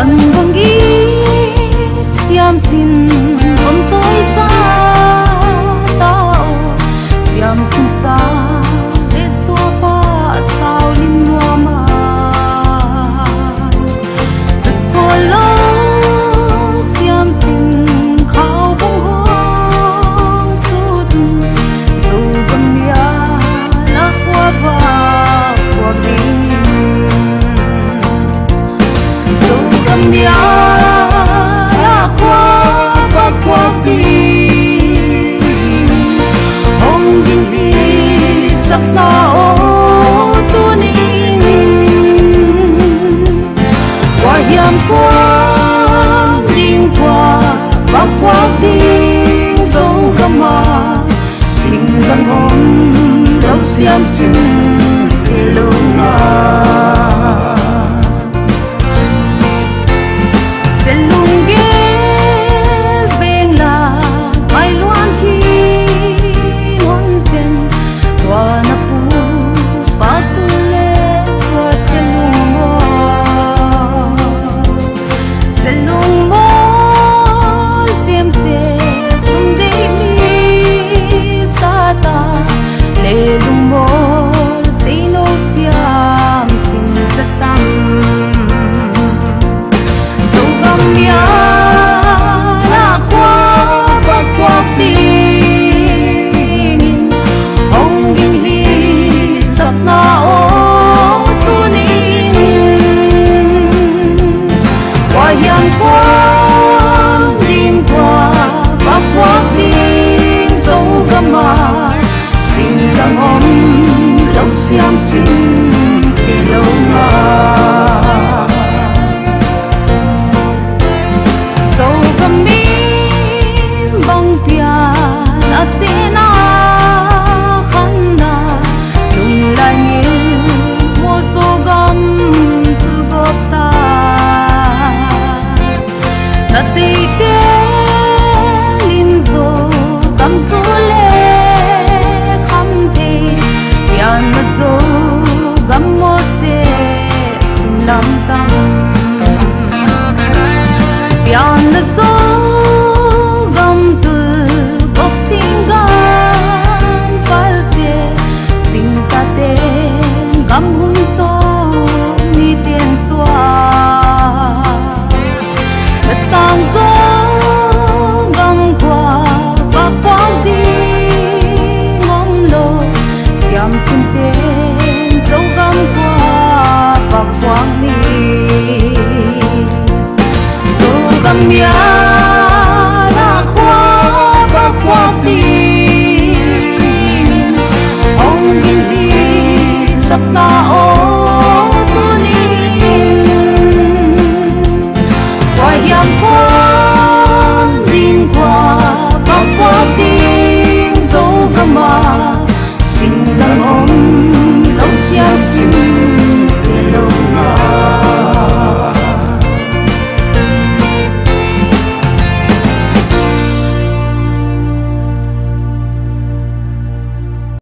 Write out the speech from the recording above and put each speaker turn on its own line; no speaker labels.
An vang gi siam sin on toi sa tao siam sin sa để xóa pa sao lim noa ma đất cô lâu siam sin khao bông hong su tu dù băng bia lá qua ba qua đi dù băng bia lá qua qua đi ông đi đi sắc na ô tu ninh qua hiểm qua đinh qua đinh dấu gama sinh gần hôm lâu xiêm sinh để lâu na sẽ lung ghé bên là mai loan khi ngon sen tua na pu patule xua sẽ lung mo xiêm se sum de mi sa ta le lung mo se no siam sin sa tam mía la qua tình ông kinh hi sắp na ô tu ninh qua hiền qua đinh qua tình dấu gama xin càng om lâu xiêm xin tình lâu mà bang pia na sina khanda lung lai ngil mo so gam tu gopta ta te te lin zo gam zo le kham te pia na zo gam mo se sun lam tam pia na zo gam hun so mi tiền xóa đã sang gió gam qua và quang đi ngom lô xiam xin tên dấu gam qua và quang đi dấu gam mía đã qua và quang đi ông in đi sắp ta